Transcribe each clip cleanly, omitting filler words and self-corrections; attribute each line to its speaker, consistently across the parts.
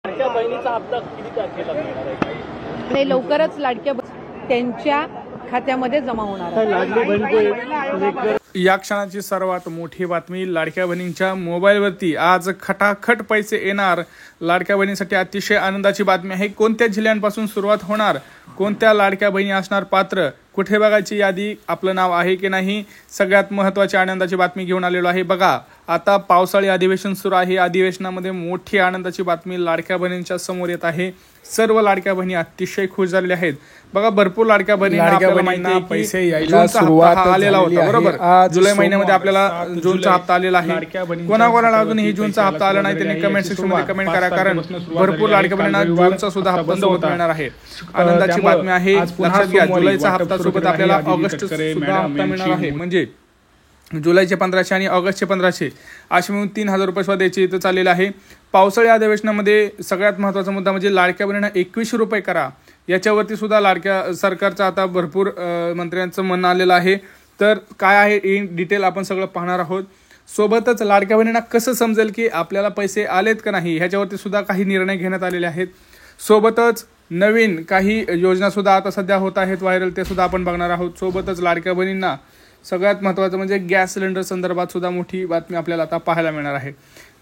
Speaker 1: लाडक्या बहिणीचा हप्ता किती तारखेला मिळणार आहे?
Speaker 2: ते लवकरच लाडक्या त्यांच्या खात्यामध्ये जमा होणार आहे।
Speaker 3: या क्षणाची सर्वात मोठी बातमी, लाडक्या बहिणींच्या मोबाईलवरती आज खटाखट पैसे येणार। लाडक्या बहिणीसाठी अतिशय आनंदाची बातमी आहे। कोणत्या जिल्ह्यांपासून सुरुवात होणार, कोणत्या लाडक्या बहिणी असणार पात्र, कुठे बघायची यादी, आपलं नाव आहे की नाही, सगळ्यात महत्त्वाची आनंदाची बातमी घेऊन आलेलो आहे। बघा, आता पावसाळी अधिवेशन सुरू आहे। अधिवेशनामध्ये मोठी आनंदाची बातमी लाडक्या बहिणींच्या समोर येत आहे। सर्व लाडक्या बहिणी अतिशय खुश झालेल्या आहेत। बघा, भरपूर लाडक्या बहिणींना पैसे यायला सुरुवात आलेला होता, बरोबर। जुलै महिन्यामध्ये आपल्याला जूनचा हप्ता आलेला आहे। कोणाकोणाला अजूनही जूनचा हप्ता आला नाही त्यांनी कमेंट सेक्शन मध्ये कमेंट करा, कारण भरपूर लाडक्या बहिणींना जूनचा सुद्धा हप्ता सोबत मिळणार आहे। आनंदाची बातमी आहे, लक्षात घ्या। जुलैचा हप्ता सोबत आपल्याला ऑगस्ट सुद्धा हप्ता मिळणार आहे। म्हणजे जुलैचे 1500 आणि ऑगस्टचे 1500 असे मिळून 3000 रुपये सुद्धा द्यायचे इथं चाललेलं आहे। पावसाळी अधिवेशनामध्ये सगळ्यात महत्त्वाचा मुद्दा म्हणजे लाडक्या बहिणींना 2100 रुपये करा, याच्यावरती सुद्धा लाडक्या सरकारचं आता भरपूर मंत्र्यांचं म्हणणं आलेलं आहे। तर काय आहे इन डिटेल आपण सगळं पाहणार आहोत। सोबतच लाडक्या बहिणींना कसं समजेल की आपल्याला पैसे आलेत का नाही, ह्याच्यावरती सुद्धा काही निर्णय घेण्यात आलेले आहेत। सोबतच नवीन काही योजना सुद्धा आता सध्या होत आहेत व्हायरल, ते सुद्धा आपण बघणार आहोत। सोबतच लाडक्या बहिणींना सगळ्यात महत्त्वाचं म्हणजे गॅस सिलेंडर संदर्भात सुद्धा मोठी बातमी आपल्याला आता पाहायला मिळणार आहे।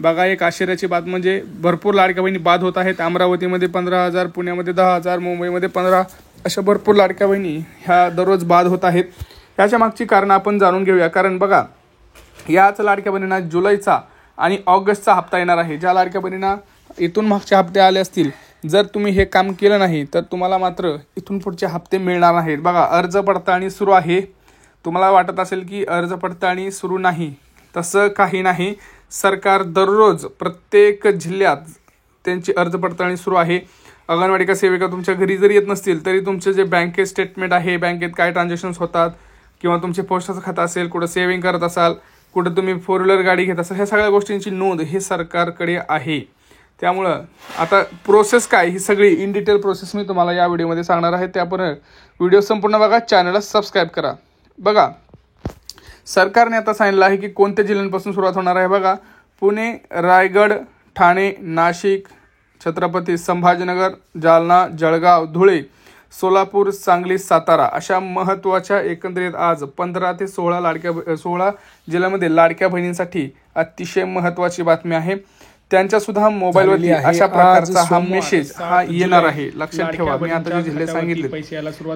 Speaker 3: बघा, एक आश्चर्याची बात म्हणजे भरपूर लाडक्या बहिणी बाद होत आहेत। अमरावतीमध्ये 15,000, पुण्यामध्ये 10,000, मुंबईमध्ये 15, अशा भरपूर लाडक्या बहिणी ह्या दररोज बाद होत आहेत। याच्या मागची कारणं आपण जाणून घेऊया, कारण बघा, याच लाडक्या बहिणींना जुलैचा आणि ऑगस्टचा हप्ता येणार आहे। ज्या लाडक्या बहिणींना इथून मागचे हप्ते आले असतील, जर तुम्ही हे काम केलं नाही तर तुम्हाला मात्र इथून पुढचे हप्ते मिळणार नाहीत। बघा, अर्ज पडताळणी सुरू आहे। तुम्हाला वाटत असेल की अर्ज पडताळणी सुरू नाही, तसं काही नाही। सरकार दररोज प्रत्येक जिल्ह्यात त्यांची अर्ज पडताळणी सुरू आहे। अंगणवाडी का सेविका तुमच्या घरी जरी येत नसतील तरी तुमचे जे बँकेत स्टेटमेंट आहे, बँकेत काय ट्रान्झॅक्शन्स होतात, किंवा तुमचे पोस्टाचं खातं असेल, कुठं सेव्हिंग करत असाल, कुठं तुम्ही 4 व्हीलर गाडी घेत असाल, ह्या सगळ्या गोष्टींची नोंद हे सरकारकडे आहे। त्यामुळं आता प्रोसेस काय, ही सगळी इन डिटेल प्रोसेस मी तुम्हाला या व्हिडिओमध्ये सांगणार आहे। त्यामुळे व्हिडिओ संपूर्ण बघा, चॅनलला सबस्क्राईब करा। बघा, सरकारने आता सांगितलं आहे की कोणत्या जिल्ह्यांपासून सुरुवात होणार आहे। बघा, पुणे, रायगड, ठाणे, नाशिक, छत्रपती संभाजीनगर, जालना, जळगाव, धुळे, सोलापूर, सांगली, सातारा अशा महत्त्वाच्या एकंदरीत आज 15 ते 16 जिल्ह्यामध्ये लाडक्या बहिणींसाठी अतिशय महत्त्वाची बातमी आहे। त्यांच्या सुद्धा मोबाईलवरती अशा प्रकारचा हा मेसेज हा येणार आहे। लक्षात ठेवा, मी आता जे जिल्हे सांगितले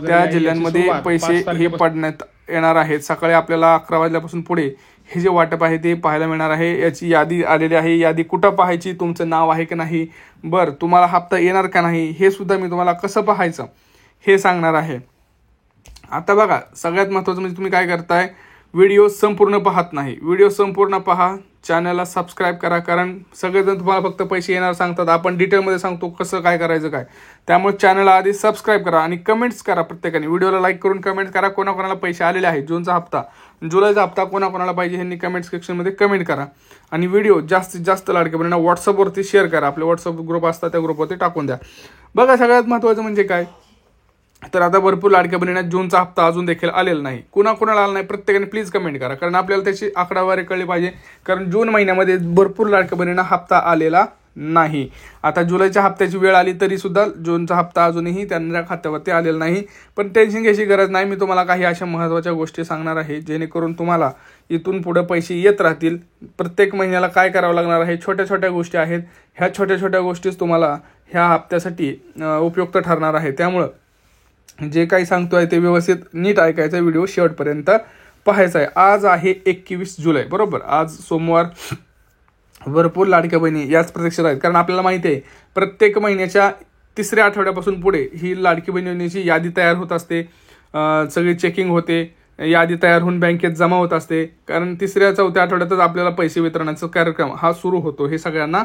Speaker 3: त्या जिल्ह्यांमध्ये पैसे हे पडण्यात येणार आहेत। सकाळी आपल्याला 11 वाजल्यापासून पुढे हे जे वाटप आहे ते पाहायला मिळणार आहे। याची यादी आलेली आहे। यादी कुठं पाहायची, तुमचं नाव आहे की नाही, बरं तुम्हाला हप्ता येणार का नाही, हे सुद्धा मी तुम्हाला कसं पाहायचं हे सांगणार आहे। आता बघा, सगळ्यात महत्त्वाचं म्हणजे तुम्ही काय करताय, व्हिडिओ संपूर्ण पाहत नाही। व्हिडिओ संपूर्ण पहा, चॅनलला सबस्क्राईब करा, कारण सगळेजण तुम्हाला फक्त पैसे येणार सांगतात, आपण डिटेलमध्ये सांगतो कसं काय करायचं काय। त्यामुळे चॅनलला आधी सबस्क्राईब करा आणि कमेंट्स करा। प्रत्येकाने व्हिडिओला लाईक करून कमेंट करा कोणाकोणाला पैसे आलेले आहेत। जूनचा हप्ता, जुलैचा हप्ता कोणाकोणाला पाहिजे ह्यांनी कमेंट सेक्शनमध्ये कमेंट करा। आणि व्हिडिओ जास्तीत जास्त लाडक्या बहिणींना व्हॉट्सअपवरती शेअर करा। आपले व्हॉट्सअप ग्रुप असतात त्या ग्रुपवरती टाकून द्या। बघा, सगळ्यात महत्त्वाचं म्हणजे काय, तर आता भरपूर लाडक्या बहिणींना जूनचा हप्ता अजून देखील आलेला नाही। कुणाकोणाला आला नाही प्रत्येकाने प्लीज कमेंट करा, कारण आपल्याला त्याची आकडावारी कळली पाहिजे, कारण जून महिन्यामध्ये भरपूर लाडक्या बहिणींना हप्ता आलेला नाही। आता जुलैच्या हप्त्याची वेळ आली तरी सुद्धा जूनचा हप्ता अजूनही त्यांच्या खात्यावरती आलेला नाही। पण टेन्शन घ्यायची गरज नाही, मी तुम्हाला काही अशा महत्त्वाच्या गोष्टी सांगणार आहे जेणेकरून तुम्हाला इथून पुढे पैसे येत राहतील। प्रत्येक महिन्याला काय करावं लागणार आहे, छोट्या छोट्या गोष्टी आहेत, ह्या छोट्या छोट्या गोष्टीच तुम्हाला ह्या हप्त्यासाठी उपयुक्त ठरणार आहे। त्यामुळं जे काही सांगतोय ते व्यवस्थित नीट ऐकायचा, व्हिडिओ शेवटपर्यंत पाहायचा आहे। आज आहे 21 जुलै, बरोबर, आज सोमवार। भरपूर लाडक्या बहिणी याच प्रतीक्षेत आहेत, कारण आपल्याला माहिती आहे प्रत्येक महिन्याच्या 3ऱ्या आठवड्यापासून पुढे ही लाडकी बहिणींची यादी तयार होत असते, सगळी चेकिंग होते, यादी तयार होऊन बँकेत जमा होत असते, कारण 3ऱ्या-4थ्या आठवड्यातच आपल्याला पैसे वितरणाचा कार्यक्रम हा सुरू होतो। हे सगळ्यांना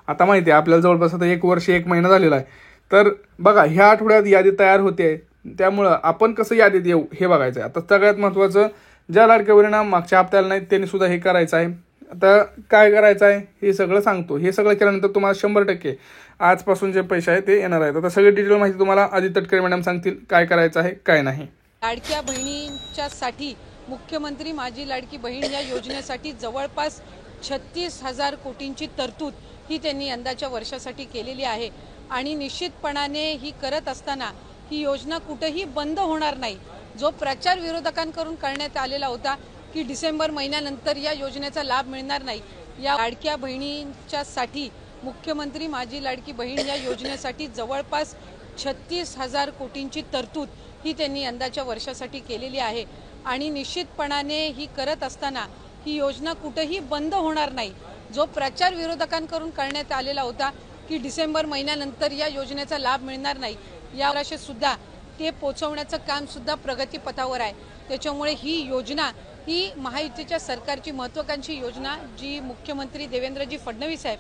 Speaker 3: आता माहिती आहे। आपल्याला जवळपास आता 1 वर्ष 1 महिना झालेला आहे। तर बघा, ह्या आठवड्यात यादी तयार होते, त्यामुळं आपण कसं यादीत येऊ हे बघायचं आहे। आता सगळ्यात महत्त्वाचं, ज्या लाडक्या बहिणींना मागच्या हप्त्याला नाहीत त्यांनी सुद्धा हे करायचं आहे। आता काय करायचं आहे हे सगळं सांगतो। हे सगळं केल्यानंतर तुम्हाला 100% आजपासून जे पैसे आहेत ते येणार आहेत। आता सगळी डिटेल माहिती तुम्हाला आधी तटकरे मॅडम सांगतील काय करायचं आहे काय नाही।
Speaker 2: लाडक्या बहिणींच्यासाठी मुख्यमंत्री माझी लाडकी बहीण या योजनेसाठी जवळपास 36,000 कोटींची तरतूद ही त्यांनी यंदाच्या वर्षासाठी केलेली आहे आणि निश्चितपणाने ही करत असताना ही योजना कुठेही बंद होणार नाही। जो प्रचार विरोधकांकडून करण्यात आलेला होता की डिसेंबर महिन्यानंतर या योजनेचा लाभ मिळणार नाही, या लाडक्या बहिणींच्यासाठी मुख्यमंत्री माझी लाडकी बहीण या योजनेसाठी जवळपास 36,000 कोटींची तरतूद ही त्यांनी यंदाच्या वर्षासाठी केलेली आहे आणि निश्चितपणाने ही करत असताना ही योजना कुठेही बंद होणार नाही। जो प्रचार विरोधकांकडून करण्यात आलेला होता की डिसेंबर महिन्यानंतर या योजनेचा लाभ मिळणार नाही, या वर्षी सुद्धा ते पोहोचवण्याचं काम सुद्धा प्रगतीपथावर आहे। त्याच्यामुळे ही योजना ही महायुतीच्या सरकारची महत्त्वाकांक्षी योजना जी मुख्यमंत्री देवेंद्रजी फडणवीस साहेब,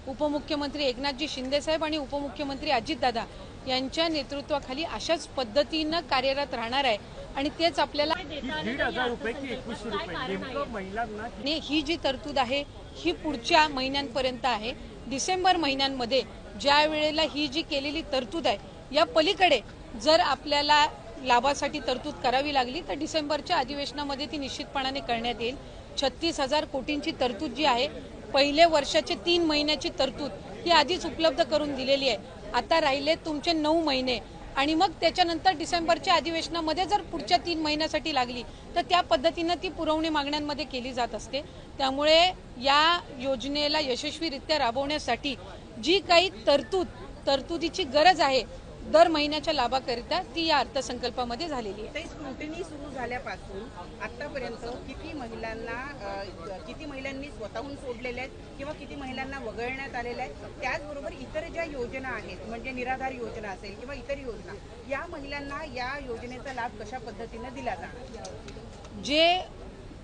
Speaker 2: उपमुख्यमंत्री एकनाथजी शिंदे साहेब आणि उपमुख्यमंत्री अजितदादा यांच्या नेतृत्वाखाली अशाच पद्धतीनं कार्यरत राहणार आहे आणि तेच आपल्याला
Speaker 1: 1,500 रुपये की 2100 रुपये नेमकं महिलांना
Speaker 2: ही जी तरतूद आहे ही पुढच्या महिन्यांपर्यंत आहे। डिसेंबर महिन्यांमध्ये ज्या वेळेला ही जी केलेली तरतूद आहे या पलीकडे जर आपल्याला लाभासाठी तरतूद करावी लागली तर डिसेंबरच्या अधिवेशनामध्ये ती निश्चितपणाने करण्यात येईल। 36,000 कोटींची तरतूद जी आहे पहिले वर्षाचे 3 महिन्याची तरतूद ही आधीच उपलब्ध करून दिलेली आहे। आता राहिले तुमचे 9 महिने आणि मग त्याच्यानंतर डिसेंबरच्या अधिवेशनामध्ये जर पुढच्या 3 महिन्यासाठी लागली तर त्या पद्धतीनं ती पुरवणी मागण्यांमध्ये केली जात असते। त्यामुळे या योजनेला यशस्वीरित्या राबवण्यासाठी जी काही तरतुदीची गरज आहे दर महिन्याच्या लाभाकरिता ती या अर्थसंकल्पामध्ये झालेली आहे।
Speaker 4: स्क्रुटिनी सुरू झाल्यापासून आतापर्यंत किती महिलांनी स्वतःहून सोडलेल्या आहेत किंवा किती महिलांना वगळण्यात आलेल्या आहेत, त्याचबरोबर इतर ज्या योजना आहेत म्हणजे निराधार योजना असेल किंवा इतर योजना, या महिलांना या योजनेचा लाभ कशा पद्धतीने दिला जाणार?
Speaker 2: जे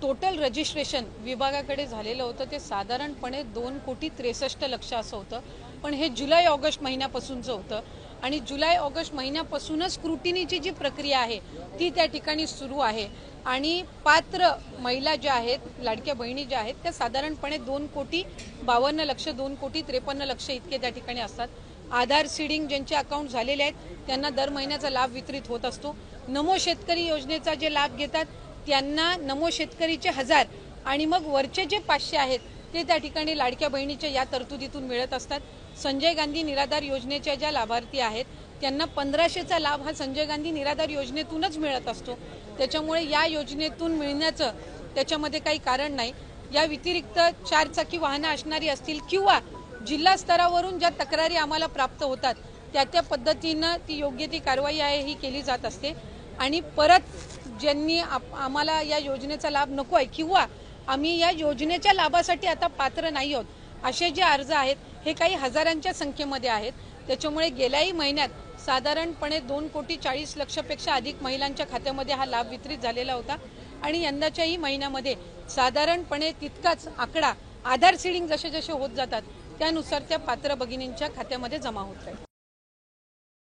Speaker 2: टोटल रजिस्ट्रेशन विभागाकडे झालेलं होतं ते साधारणपणे 2,63,00,000 असं होतं, पण हे जुलै ऑगस्ट महिन्यापासूनचं होतं आणि जुलै ऑगस्ट महिन्यापासूनच स्क्रुटिनीची जी प्रक्रिया आहे ती त्या ठिकाणी सुरू आहे आणि पात्र महिला ज्या आहेत, लाडक्या बहिणी ज्या आहेत त्या साधारणपणे 2,52,00,000 2,53,00,000 इतके त्या ठिकाणी असतात। आधार सीडिंग ज्यांचे अकाउंट झालेले आहेत त्यांना दर महिन्याचा लाभ वितरित होत असतो। नमो शेतकरी योजनेचा जे लाभ घेतात त्यांना नमो शेतकरीचे 1000 आणि मग वरचे जे 500 आहेत ते त्या ठिकाणी लाडक्या बहिणीच्या या तरतुदीतून मिळत असतात। संजय गांधी निराधार योजनेच्या ज्या लाभार्थी आहेत त्यांना 1500चा लाभ हा संजय गांधी निराधार योजनेतूनच मिळत असतो। त्याच्यामुळे या योजनेतून मिळण्याचं त्याच्यामध्ये काही कारण नाही। या व्यतिरिक्त 4 चाकी वाहनं असणारी असतील किंवा जिल्हा स्तरावरून ज्या तक्रारी आम्हाला प्राप्त होतात त्या पद्धतीनं ती योग्य ती कारवाई आहे ही केली जात असते आणि परत ज्यांनी आम्हाला या योजनेचा लाभ नको आहे किंवा आम्ही या योजनेच्या लाभासाठी आता पात्र नाही आहोत असे जे अर्ज आहेत हे काही हजारांच्या संख्येमध्ये आहेत। त्याच्यामुळे गेल्याही महिन्यात साधारणपणे 2,40,00,000 पेक्षा अधिक महिलांच्या खात्यामध्ये हा लाभ वितरित झालेला होता आणि यंदाच्याही महिन्यामध्ये साधारणपणे तितकाच आकडा आधार सीडिंग जसे जसे होत जातात त्यानुसार त्या पात्र भगिनींच्या खात्यामध्ये जमा होत राहील।